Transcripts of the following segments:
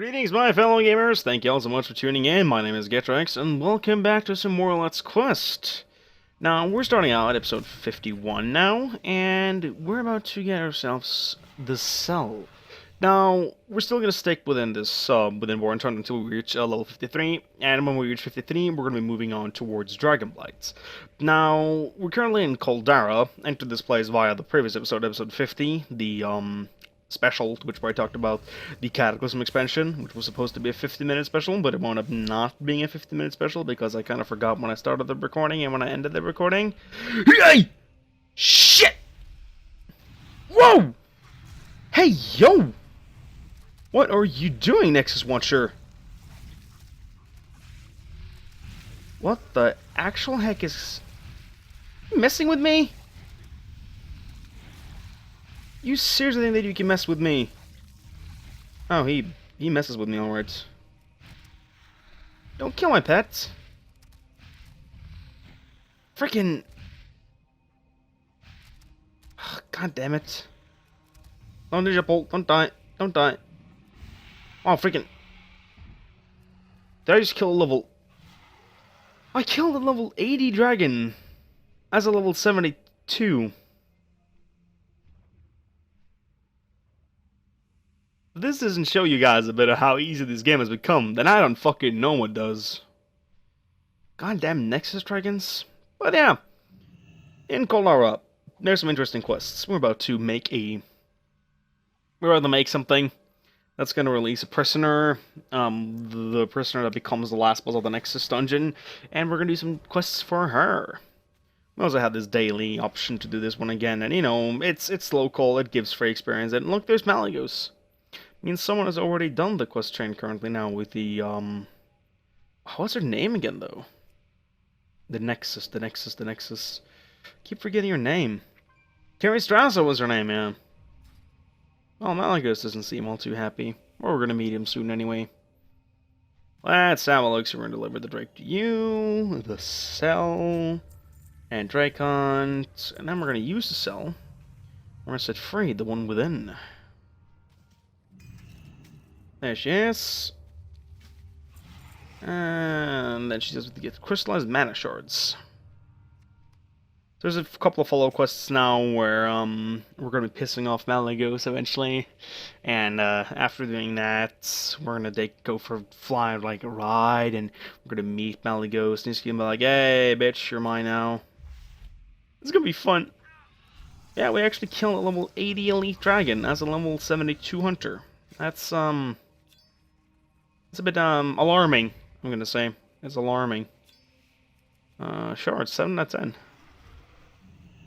Greetings, my fellow gamers. Thank you all so much for tuning in. My name is Rexx't, and welcome back to some more Let's Quest. Now, we're starting out at episode 51 now, and we're about to get ourselves the cell. Now, we're still going to stick within this, within Warrenton until we reach level 53, and when we reach 53, we're going to be moving on towards Dragonblights. Now, we're currently in Caldera, entered this place via the previous episode, episode 50, the, special, which where I talked about the Cataclysm expansion, which was supposed to be a 50-minute special, but it wound up not being a 50-minute special because I kind of forgot when I started the recording and when I ended the recording. Hey! Shit! Whoa! Hey, yo! What are you doing, Nexus Watcher? What the actual heck is... You messing with me? You seriously think that you can mess with me? Oh, he messes with me, alright. Don't kill my pet. Freaking... God damn it. Don't ninja bolt, don't die, don't die. Oh, freaking... Did I just kill a level... I killed a level 80 dragon as a level 72. If this doesn't show you guys a bit of how easy this game has become, then I don't fucking know what does. Goddamn Nexus Dragons. But yeah, in Caldera, there's some interesting quests. We're about to make something that's going to release a prisoner, the prisoner that becomes the last boss of the Nexus dungeon, and we're going to do some quests for her. We also have this daily option to do this one again, and you know, it's local, it gives free experience, and look, there's Malagos. Means someone has already done the quest chain currently now with the, what's her name again, though? The Nexus. Keep forgetting her name. Carrie Strasser was her name, yeah. Well, Malagos doesn't seem all too happy. Or we're gonna meet him soon anyway. Let's have a look, so we're gonna deliver the Drake to you, the cell, and Drake Hunt, and then we're gonna use the cell. We're gonna set free the one within. There she is. And then she does get crystallized mana shards. There's a couple of follow quests now where we're gonna be pissing off Malagos eventually, and after doing that, we're gonna go for a ride, and we're gonna meet Malagos, and he's gonna be like, "Hey, bitch, you're mine now." It's gonna be fun. Yeah, we actually killed a level 80 elite dragon as a level 72 hunter. That's it's a bit alarming, I'm gonna say. It's alarming. Sure, it's 7 out of 10.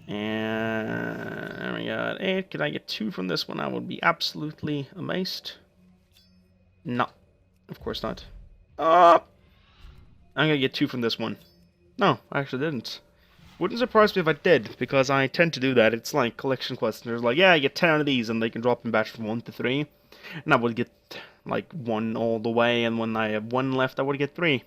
And we got 8. Could I get 2 from this one? I would be absolutely amazed. No, of course not. I'm gonna get 2 from this one. No, I actually didn't. Wouldn't surprise me if I did, because I tend to do that. It's like collection quests. There's like, yeah, I get 10 of these, and they can drop in batch from 1 to 3. And I would get like 1 all the way, and when I have 1 left, I would get 3.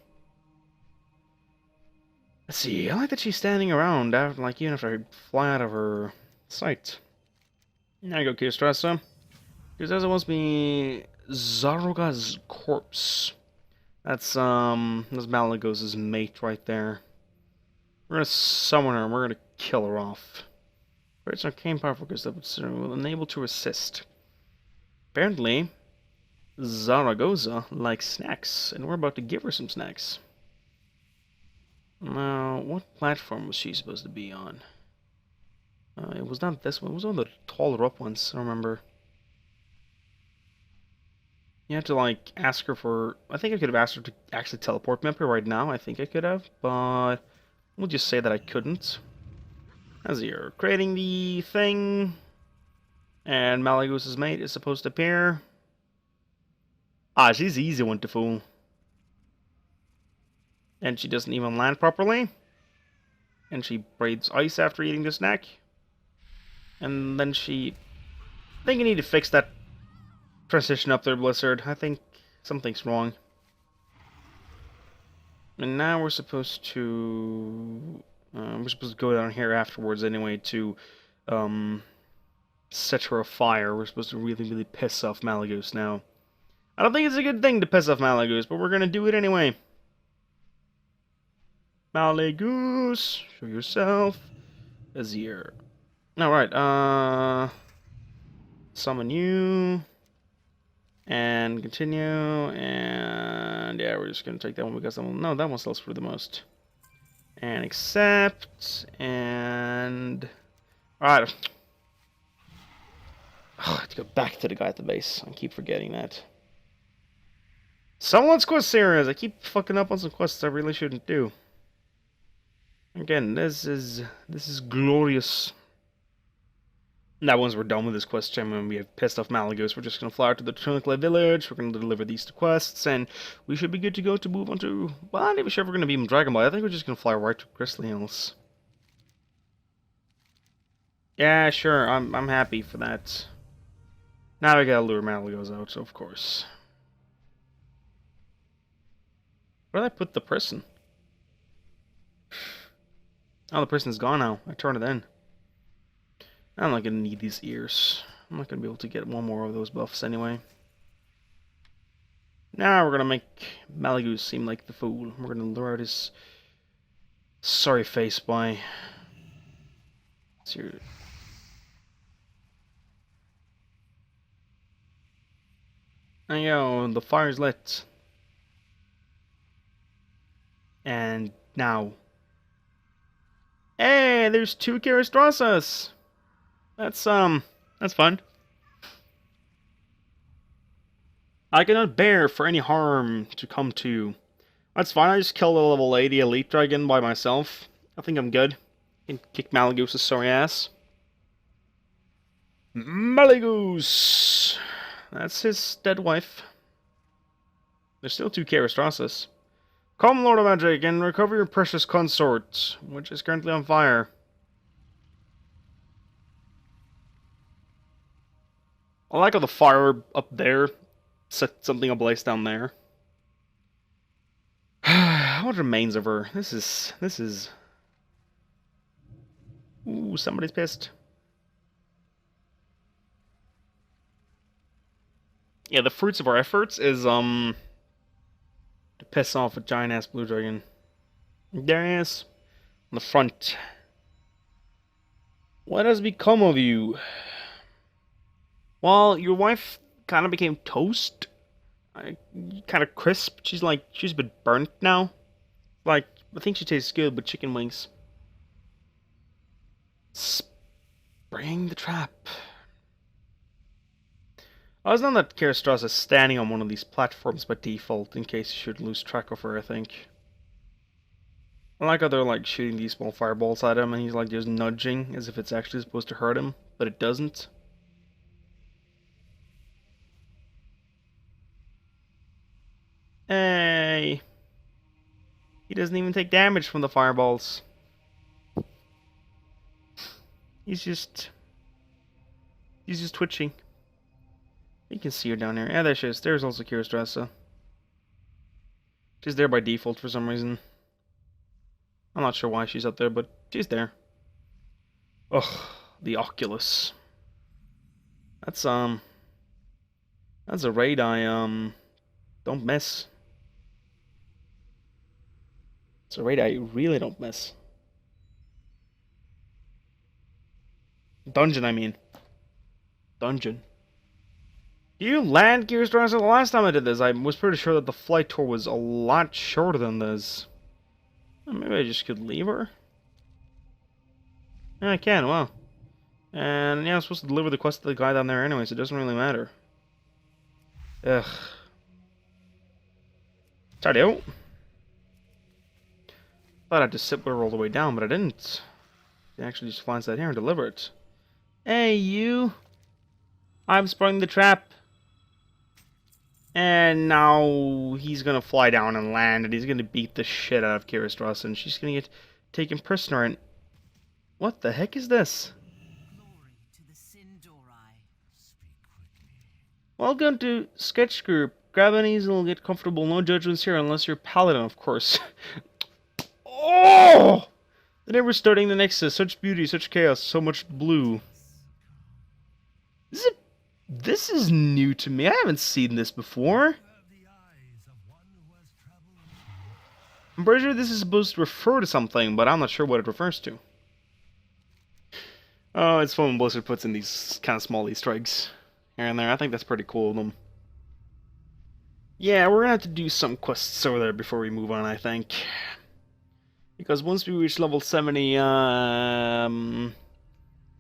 Let's see, I like that she's standing around, after, like, even if I fly out of her sight. There you go, Kirstrasa. Kirstrasa wants me Zaroga's corpse. That's Malagos' mate right there. We're gonna summon her, and we're gonna kill her off. But it's arcane power focus that will enable to resist. Apparently, Zaragoza likes snacks, and we're about to give her some snacks. Now, what platform was she supposed to be on? It was not this one, it was on the taller up ones, I remember. You had to, like, ask her for... I think I could have asked her to actually teleport me up here right now, I think I could have, but... We'll just say that I couldn't. As you're creating the thing... And Malagos' mate is supposed to appear. Ah, she's the easy one to fool. And she doesn't even land properly. And she breathes ice after eating the snack. And then she... I think you need to fix that transition up there, Blizzard. I think something's wrong. And now we're supposed to... go down here afterwards anyway to... set her afire. We're supposed to really, really piss off Malagos now. I don't think it's a good thing to piss off Malagoose, but we're gonna do it anyway. Malagoose, show yourself. Azir. Alright, summon you. And continue, and yeah, we're just gonna take that one because that one, no, that one sells for the most. And accept, and... Alright. I have to go back to the guy at the base. I keep forgetting that. Someone's quest series! I keep fucking up on some quests I really shouldn't do. Again, this is glorious. Now, once we're done with this quest chain, when we have pissed off Malagos, we're just going to fly out to the Tunicle village, we're going to deliver these two quests, and we should be good to go to move on to... Well, I'm not even sure if we're going to be in Dragonball. I think we're just going to fly right to Crystal Hills. Yeah, sure, I'm happy for that. Now we gotta lure Malagos out, so of course. Where did I put the person? Oh, the person's gone now. I turned it in. I'm not gonna need these ears. I'm not gonna be able to get one more of those buffs anyway. Now we're gonna make Malagoose seem like the fool. We're gonna lure out his sorry face by... Here. And yo, the fire's lit. And now... Hey, there's two Karastrasas! That's fun. I cannot bear for any harm to come to. That's fine, I just killed a level 80 Elite Dragon by myself. I think I'm good. I can kick Malagoose's sorry ass. Malagoose! That's his dead wife. There's still two Karastrasas. Come, Lord of Magic, and recover your precious consort, which is currently on fire. I like how the fire up there set something ablaze down there. What remains of her? This is... Ooh, somebody's pissed. Yeah, the fruits of our efforts is, to piss off a giant-ass blue dragon. There he is. On the front. What has become of you? Well, your wife kind of became toast. Kind of crisp. She's been burnt now. Like, I think she tastes good, but chicken wings. Spraying the trap. I was known that Karastrasa is standing on one of these platforms by default, in case you should lose track of her, I think. I like how they're like shooting these small fireballs at him, and he's like just nudging, as if it's actually supposed to hurt him, but it doesn't. Hey! He doesn't even take damage from the fireballs. He's just twitching. You can see her down here. Yeah, there she is. There's also Karastrasa. She's there by default for some reason. I'm not sure why she's up there, but she's there. Ugh, the Oculus. That's a raid I don't miss. It's a raid I really don't miss. Dungeon, I mean. Dungeon. You land Karastrasa the last time I did this. I was pretty sure that the flight tour was a lot shorter than this. Maybe I just could leave her? Yeah, I can, wow. And yeah, I'm supposed to deliver the quest to the guy down there anyway, so it doesn't really matter. Ugh. Tardio. Thought I'd just sit with her all the way down, but I didn't. He actually just finds that here and deliver it. Hey, you! I'm sprung the trap. And now he's gonna fly down and land, and he's gonna beat the shit out of Karastrasa, and she's gonna get taken prisoner, and... What the heck is this? Welcome to Sketch Group. Grab an easel, get comfortable, no judgments here, unless you're Paladin, of course. Oh! The never starting the Nexus, such beauty, such chaos, so much blue. Is it This is new to me. I haven't seen this before. I'm pretty sure this is supposed to refer to something, but I'm not sure what it refers to. Oh, it's fun when Blizzard puts in these kind of small Easter eggs here and there. I think that's pretty cool of them. Yeah, we're gonna have to do some quests over there before we move on, I think. Because once we reach level 70,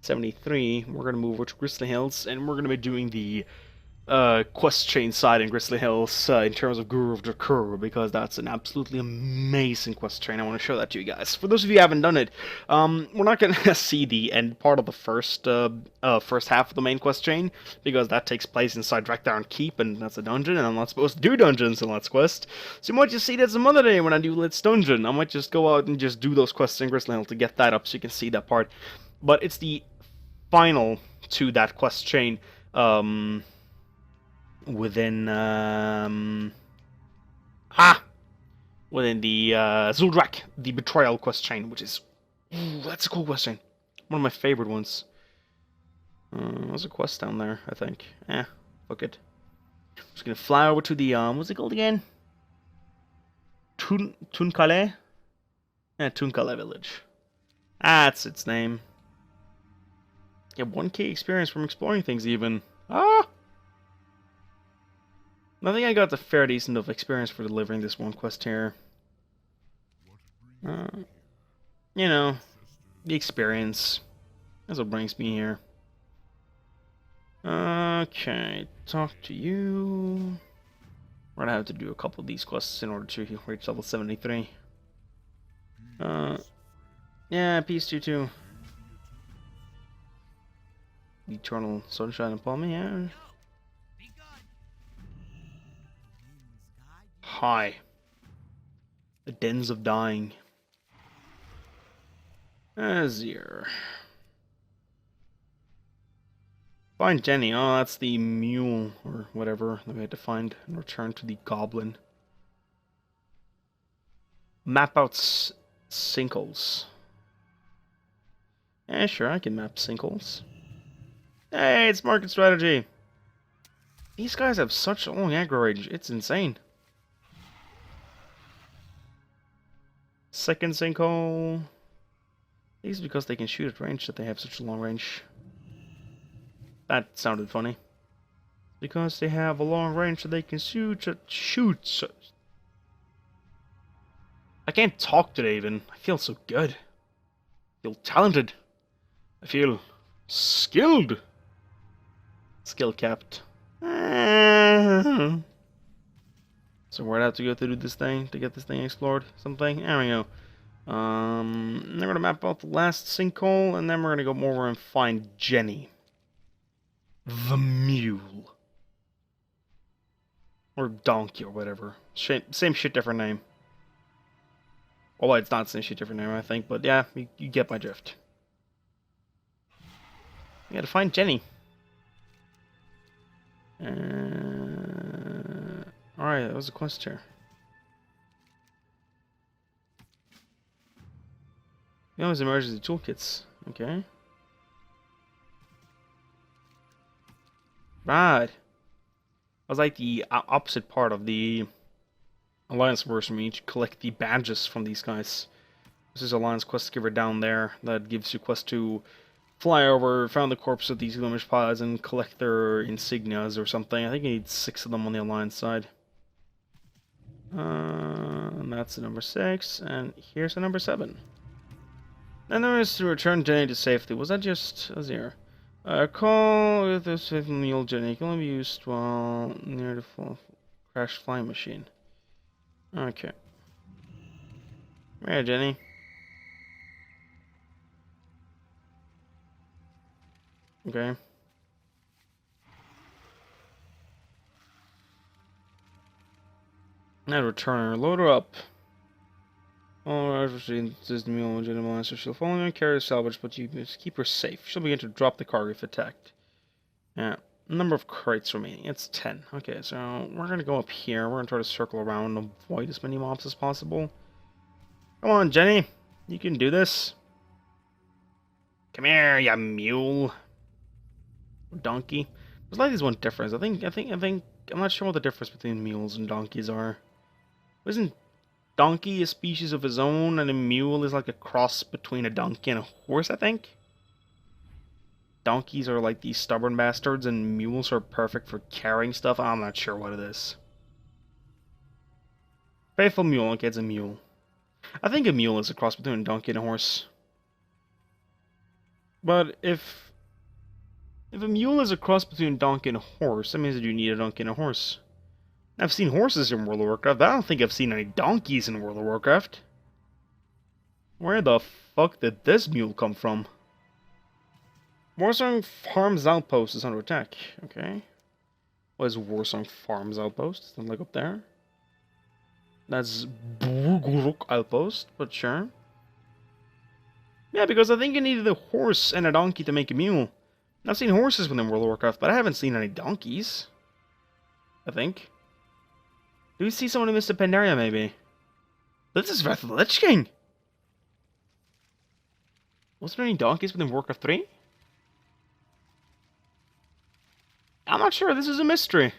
73, we're gonna move over to Grizzly Hills, and we're gonna be doing the quest chain side in Grizzly Hills in terms of Guru of the Kur, because that's an absolutely amazing quest chain. I want to show that to you guys. For those of you who haven't done it, we're not going to see the end part of the first half of the main quest chain, because that takes place inside Drakdown Keep, and that's a dungeon, and I'm not supposed to do dungeons in Let's Quest. So you might just see that some other day when I do Let's Dungeon. I might just go out and just do those quests in Grizzly Hill to get that up so you can see that part. But it's the final to that quest chain, within within the Zuldrak, the Betrayal quest chain, which is that's a cool quest chain, one of my favorite ones. There's a quest down there, I think. Fuck it. I'm just gonna fly over to the what's it called again? Tunkale? Yeah, Tunkale village. That's its name. Get 1k experience from exploring things even. I think I got the fair decent of experience for delivering this one quest here. You know, the experience. That's what brings me here. Okay, talk to you. We're gonna have to do a couple of these quests in order to reach level 73. Yeah, peace to you too. Eternal sunshine upon me, yeah. Hi. The dens of dying. Azir. Find Jenny. Oh, that's the mule or whatever that we had to find and return to the goblin. Map out sinkholes. Yeah, sure, I can map sinkholes. Hey, it's market strategy. These guys have such long aggro range. It's insane. Second sinkhole. I think it's because they can shoot at range that they have such a long range. That sounded funny. Because they have a long range that they can shoot. I can't talk today even. I feel so good. I feel talented. I feel skilled. Skill capped. So we're gonna have to go through this thing to get this thing explored. Something. There we go. Then we're gonna map out the last sinkhole, and then we're gonna go over and find Jenny, the mule, or donkey, or whatever. Same shit, different name. Well, it's not same shit, different name, I think. But yeah, you get my drift. You gotta find Jenny. Alright, that was a quest here. You always emergency toolkits. Okay. Right. That was like the opposite part of the Alliance version. We need to collect the badges from these guys. This is Alliance quest giver down there that gives you quest to fly over, found the corpse of these Glimish pods, and collect their insignias or something. I think you need 6 of them on the Alliance side. And that's the number 6, and here's the number 7. And there is to return Jenny to safety. Was that just Azir? Call with this with Mule Jenny can only be used while near the crash flying machine. Okay. Where, Jenny? Okay. Now return her. Load her up. Oh, this is the mule Jenny, so she'll follow and carry the salvage, but you just keep her safe. She'll begin to drop the cargo if attacked. Yeah. Number of crates remaining. It's 10. Okay, so we're gonna go up here. We're gonna try to circle around and avoid as many mobs as possible. Come on, Jenny. You can do this. Come here, you mule. Or donkey. There's like this one difference. I'm not sure what the difference between mules and donkeys are. Isn't donkey a species of his own, and a mule is like a cross between a donkey and a horse, I think? Donkeys are like these stubborn bastards, and mules are perfect for carrying stuff. I'm not sure what it is. Faithful mule, okay, it's a mule. I think a mule is a cross between a donkey and a horse. But if a mule is a cross between a donkey and a horse, that means that you need a donkey and a horse. I've seen horses in World of Warcraft, but I don't think I've seen any donkeys in World of Warcraft. Where the fuck did this mule come from? Warsong Farms Outpost is under attack. Okay. What is Warsong Farms Outpost? Something like up there? That's Burguruk Outpost, but sure. Yeah, because I think you needed a horse and a donkey to make a mule. I've seen horses within World of Warcraft, but I haven't seen any donkeys. I think. Do we see someone in Mr. Pandaria, maybe? This is Wrath of the Lich King! Was there any donkeys within Warcraft 3? I'm not sure, this is a mystery.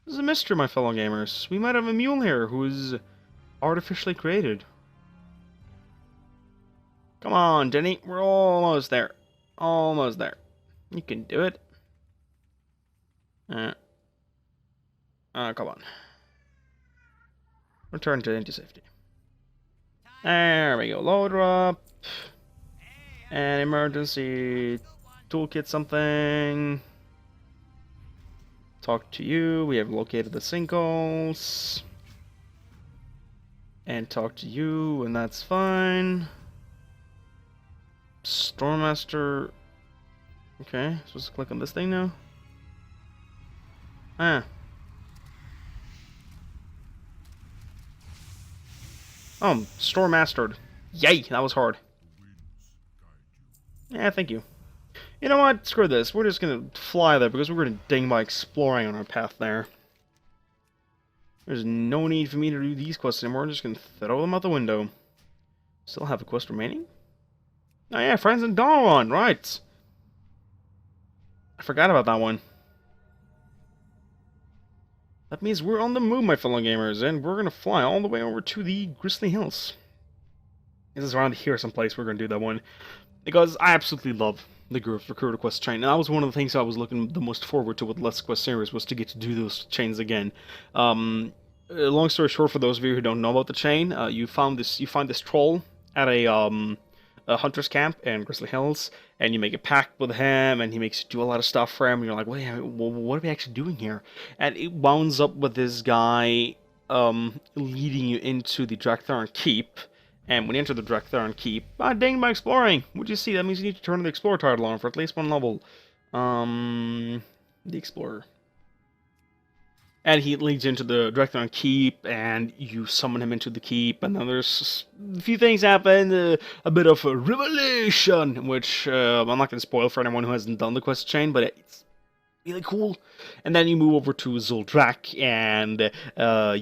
This is a mystery, my fellow gamers. We might have a mule here who is artificially created. Come on, Denny, we're almost there. Almost there. You can do it. Come on. Return to into safety. There we go. Load up. And emergency toolkit something. Talk to you. We have located the sinkholes. And talk to you, and that's fine. Stormmaster. Okay, supposed to click on this thing now. Ah. Oh, Storm Mastered. Yay, that was hard. Yeah, thank you. You know what? Screw this. We're just gonna fly there because we're gonna ding by exploring on our path there. There's no need for me to do these quests anymore. I'm just gonna throw them out the window. Still have a quest remaining? Oh yeah, Friends in Dawn, right. I forgot about that one. That means we're on the move, my fellow gamers, and we're gonna fly all the way over to the Grizzly Hills. This is around here someplace we're gonna do that one. Because I absolutely love the Groove Recruiter quest chain, and that was one of the things I was looking the most forward to with Let's Quest series, was to get to do those chains again. Long story short, for those of you who don't know about the chain, you find this troll at a hunter's camp in Grizzly Hills, and you make a pact with him, and he makes you do a lot of stuff for him, and you're like, wait, what are we actually doing here? And it wounds up with this guy leading you into the Drak'Tharon Keep, and when you enter the Drak'Tharon Keep, dang, by exploring! What'd you see? That means you need to turn the Explorer title on for at least one level. The Explorer. And he leads into the Drak'Tharon Keep, and you summon him into the keep, and then there's a few things happen, a bit of a revelation, which I'm not going to spoil for anyone who hasn't done the quest chain, but it's really cool. And then you move over to Zuldrak, and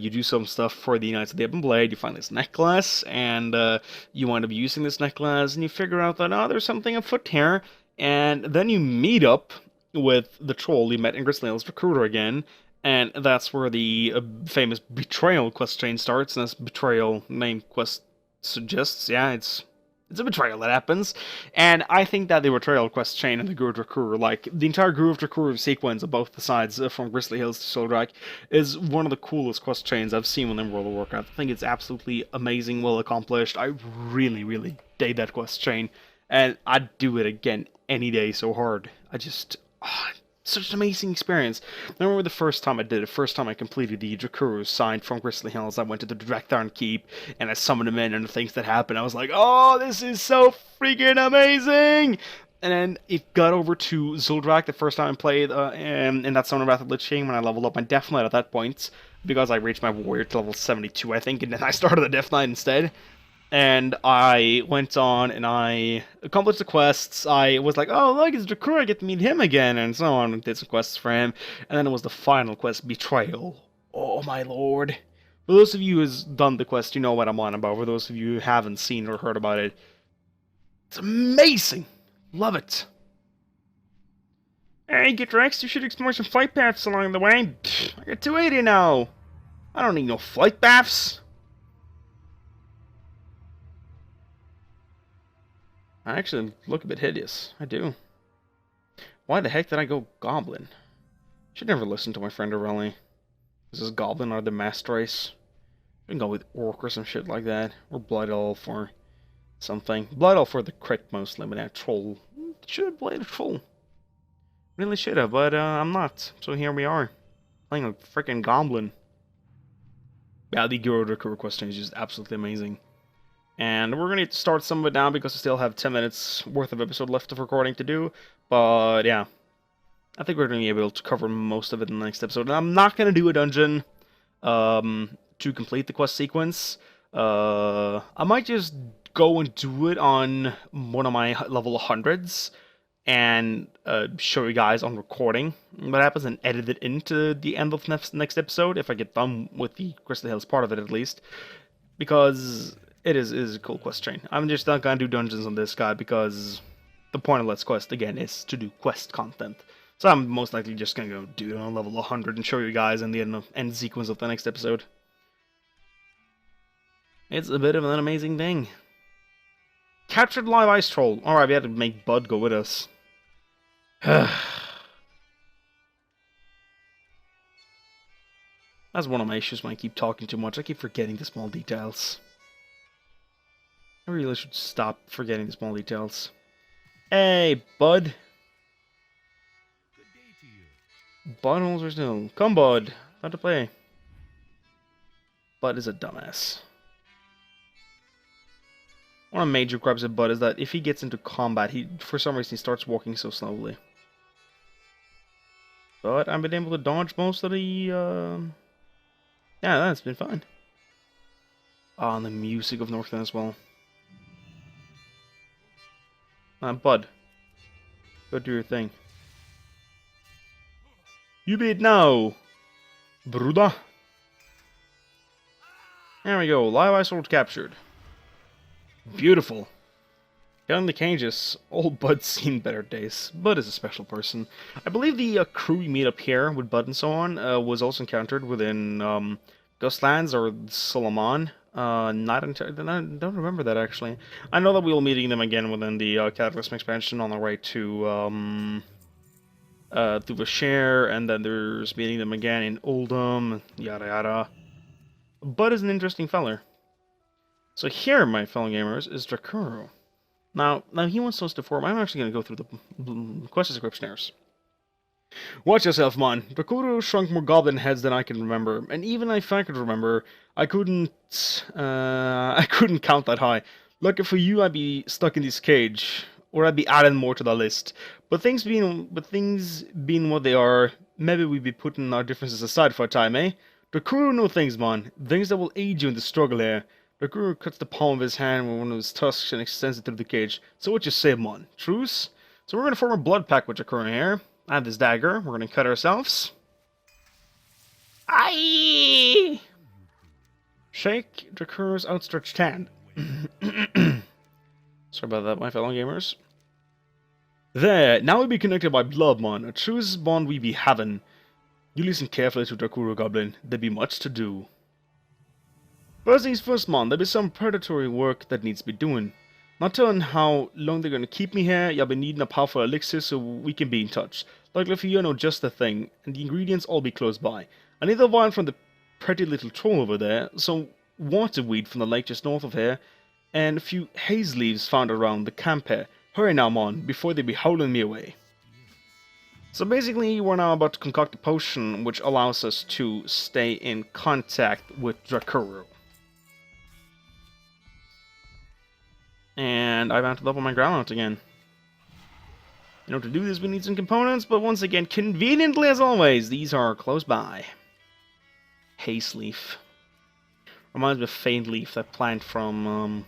you do some stuff for the Knights of the Ebon Blade. You find this necklace, and you wind up using this necklace, and you figure out that, there's something afoot here, and then you meet up with the troll you met in Grizzly Hills Recruiter again. And that's where the famous Betrayal quest chain starts, and this Betrayal name quest suggests, yeah, it's a betrayal that happens. And I think that the Betrayal quest chain and the Groove Recruiter, like, the entire Groove Recruiter sequence of both the sides, from Grizzly Hills to Zuldrak, is one of the coolest quest chains I've seen within World of Warcraft. I think it's absolutely amazing, well accomplished. I really, really dig that quest chain, and I'd do it again any day so hard. Such an amazing experience. I remember the first time I did it, first time I completed the Drakuru sign from Grizzly Hills, I went to the Drak'Tharon Keep, and I summoned him in, and the things that happened, I was like, oh, this is so freaking amazing! And then it got over to Zuldrak the first time I played, in that Summoner Wrath of Lich King, when I leveled up my Death Knight at that point, because I reached my warrior to level 72, I think, and then I started the Death Knight instead. And I went on, and I accomplished the quests. I was like, oh, look, it's Drakuru, I get to meet him again, and so on, and did some quests for him. And then it was the final quest, Betrayal. Oh, my lord. For those of you who's done the quest, you know what I'm on about. For those of you who haven't seen or heard about it, it's amazing. Love it. Hey, get Rexx't, you should explore some flight paths along the way. Pfft, I got 280 now. I don't need no flight paths. I actually look a bit hideous. I do. Why the heck did I go Goblin? Should never listen to my friend Aurelie. This is Goblin or the master race. We can go with Orc or some shit like that. Or Blood Elf for something. Blood Elf for the crit mostly, but that Troll. Should have played a Troll. Really should have, but I'm not. So here we are. Playing a freaking Goblin. Yeah, the Gyro question is just absolutely amazing. And we're going to start some of it now because we still have 10 minutes worth of episode left of recording to do. But yeah, I think we're going to be able to cover most of it in the next episode. And I'm not going to do a dungeon to complete the quest sequence. I might just go and do it on one of my level 100s and show you guys on recording what happens and edit it into the end of next episode if I get done with the Crystal Hills part of it at least. Because it is a cool quest chain. I'm just not gonna do dungeons on this guy because the point of Let's Quest, again, is to do quest content. So I'm most likely just gonna go do it on level 100 and show you guys in the end sequence of the next episode. It's a bit of an amazing thing. Captured live ice troll. Alright, we had to make Bud go with us. That's one of my issues when I keep talking too much. I keep forgetting the small details. I really should stop forgetting the small details. Hey, Bud. Good day to you. Bud holes are still. Come, Bud. Time to play. Bud is a dumbass. One of the major gripes with Bud is that if he gets into combat, for some reason he starts walking so slowly. But I've been able to dodge most of the, yeah, that's been fun. Oh, and the music of Northland as well. Bud. Go do your thing. You beat now, Bruda. There we go. Live ice sword captured. Beautiful. Getting the cages. Old Bud's seen better days. Bud is a special person. I believe the crew we meet up here with Bud and so on was also encountered within Ghostlands or Solomon. Not entirely. I don't remember that actually. I know that we'll be meeting them again within the Cataclysm expansion on the way to Vashare, and then there's meeting them again in Oldham, yada yada. Bud is an interesting feller. So here, my fellow gamers, is Drakuru. Now he wants us to form. I'm actually going to go through the quest descriptioners. Watch yourself, man. Drakuru shrunk more goblin heads than I can remember, and even if I could remember, I couldn't count that high. Lucky for you, I'd be stuck in this cage, or I'd be adding more to the list. But things being what they are, maybe we'd be putting our differences aside for a time, eh? Drakuru know things, man. Things that will aid you in the struggle here. Drakuru cuts the palm of his hand with one of his tusks and extends it through the cage. So what you say, mon? Truce? So we're gonna form a blood pact with Drakuru here. I have this dagger. We're gonna cut ourselves. Aye! Shake Drakuru's outstretched hand. Sorry about that, my fellow gamers. There, now we be connected by blood, mon. A truce bond we be having. You listen carefully to Drakuru, Goblin. There be much to do. First things first, man, there be some predatory work that needs to be doing. Not telling how long they're gonna keep me here, you'll be needing a powerful elixir so we can be in touch. Luckily for you, I know just the thing, and the ingredients all be close by. I need the wine from the pretty little troll over there, some waterweed from the lake just north of here, and a few haze leaves found around the camp here. Hurry now, man, before they be howling me away. So basically, we're now about to concoct a potion which allows us to stay in contact with Drakuru. And I've had to level my ground again. In order to do this, we need some components, but once again, conveniently as always, these are close by. Haze leaf. Reminds me of Faint Leaf, that plant from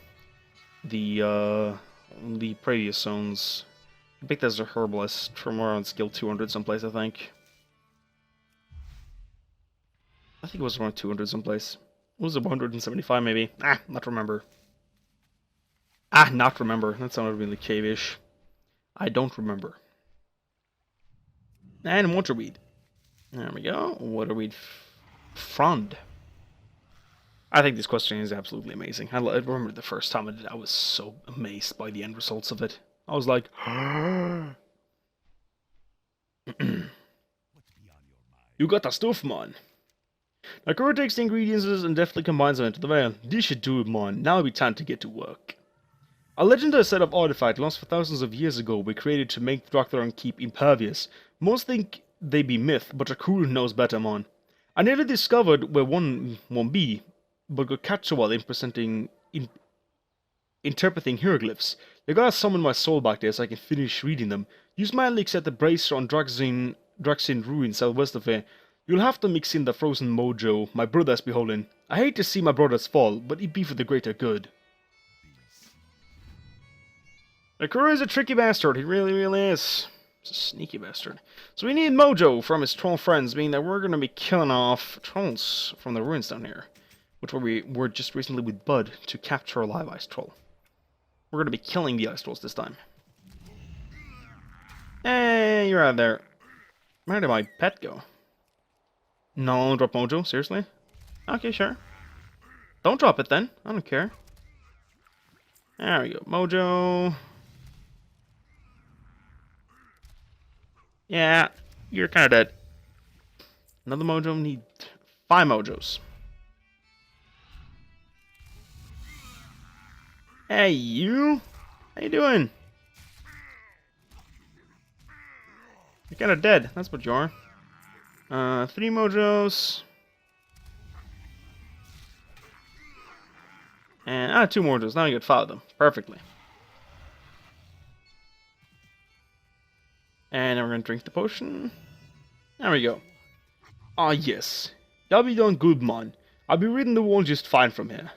the previous zones. I picked as a herbalist from around skill 200 someplace, I think. I think it was around 200 someplace. Was it 175 maybe? Not remember. Not remember. That sounded really cave-ish. I don't remember. And waterweed. There we go. Waterweed frond. I think this question is absolutely amazing. I remember the first time I did it, I was so amazed by the end results of it. I was like, you got the stuff, man. Nakura takes the ingredients and deftly combines them into the vial. This should do it, man. Now it'll be time to get to work. A legendary set of artifacts lost for thousands of years ago were created to make the Drakthar keep impervious. Most think they be myth, but Nakura knows better, man. I nearly discovered where one be, but got catch a while interpreting hieroglyphs. You gotta summon my soul back there so I can finish reading them. Use my elixir at the bracer on Draxin ruin southwest of here. You'll have to mix in the frozen mojo my brother has beholden. I hate to see my brothers fall, but it be for the greater good. Nakura is a tricky bastard, he really, really is. He's a sneaky bastard. So we need mojo from his troll friends, meaning that we're gonna be killing off trolls from the ruins down here. Which we were just recently with Bud to capture a live ice troll. We're gonna be killing the ice trolls this time. Hey, you're out of there. Where did my pet go? No, drop mojo, seriously? Okay, sure. Don't drop it then, I don't care. There we go, mojo. Yeah, you're kinda dead. Another mojo, need 5 mojos. Hey, you! How you doing? You're kinda dead, that's what you are. 3 mojos. And, 2 mojos, now you get 5 of them. Perfectly. And then we're gonna drink the potion. There we go. Ah, yes. Y'all be done good, man. I'll be reading the wall just fine from here.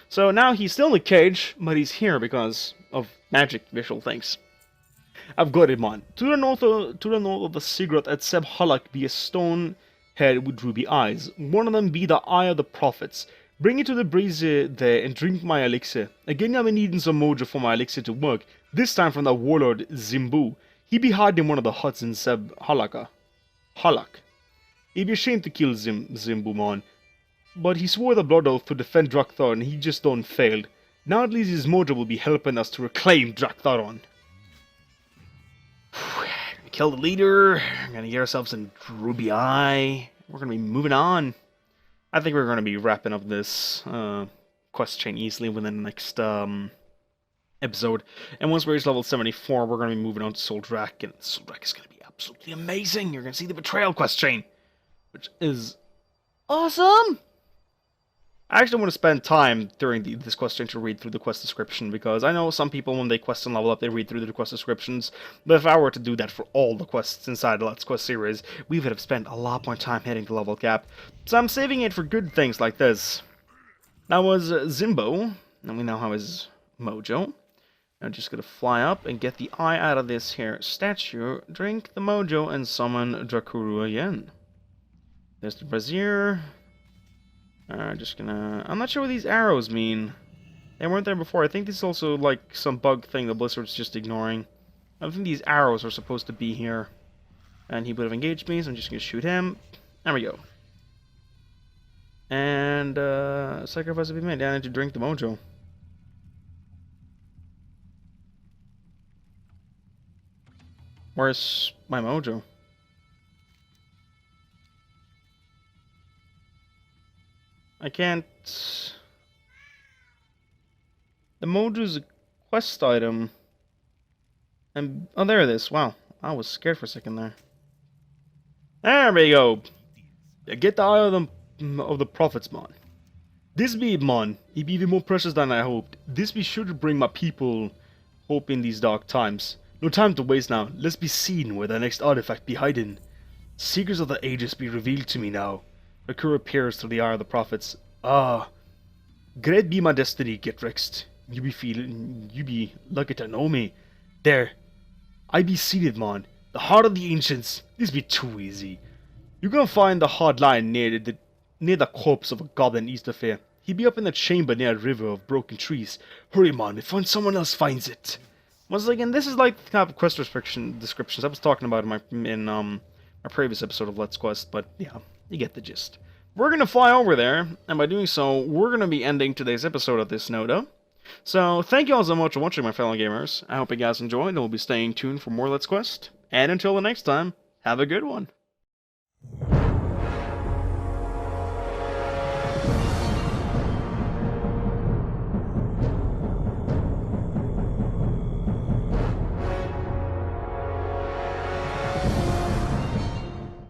So now he's still in the cage, but he's here because of magic visual things. I've got it, man. To the north of the Sigurd at Seb Halak be a stone head with ruby eyes. One of them be the eye of the prophets. Bring it to the brazier there and drink my elixir. Again, I've been needing some mojo for my elixir to work. This time from the warlord Zimbu. He be hiding in one of the huts in Seb Halak. He'd be ashamed to kill Zimbu, man. But he swore the blood oath to defend Drakthar and he just done failed. Now at least his mojo will be helping us to reclaim Drakthar. Kill the leader, we're gonna get ourselves a ruby eye, we're gonna be moving on. I think we're gonna be wrapping up this quest chain easily within the next episode. And once we reach level 74, we're gonna be moving on to Soldrak, and Soldrak is gonna be absolutely amazing. You're gonna see the betrayal quest chain, which is awesome! I actually want to spend time during this quest chain to read through the quest description, because I know some people, when they quest and level up, they read through the quest descriptions, but if I were to do that for all the quests inside the Let's Quest series, we would have spent a lot more time hitting the level cap, so I'm saving it for good things like this. That was Zimbo, and we now have his mojo. I'm just gonna fly up and get the eye out of this here statue, drink the mojo, and summon Drakuru again. There's the brazier. Just gonna... I'm not sure what these arrows mean. They weren't there before. I think this is also like some bug thing the Blizzard's just ignoring. I think these arrows are supposed to be here. And he would have engaged me, so I'm just gonna shoot him. There we go. And, sacrifice will be made. I need to drink the mojo. Where's my mojo? I can't... The mojo's a quest item. And... Oh, there it is. Wow. I was scared for a second there. There we go. Get the eye of the prophets, man. This be, man, it be even more precious than I hoped. This be sure to bring my people hope in these dark times. No time to waste now. Let's be seen where the next artifact be hidden. Secrets of the ages be revealed to me now. Nakura appears through the eye of the prophets. Ah, great be my destiny, get Rexx't. You be lucky to know me. There, I be seated, man. The heart of the ancients. This be too easy. You gonna find the hard line near the corpse of a goblin east of here. He be up in the chamber near a river of broken trees. Hurry, man, before someone else finds it. Once again, this is like the kind of quest descriptions I was talking about in a previous episode of Let's Quest, but yeah, you get the gist. We're going to fly over there, and by doing so, we're going to be ending today's episode of this note. So, thank you all so much for watching, my fellow gamers. I hope you guys enjoyed, and we'll be staying tuned for more Let's Quest. And until the next time, have a good one.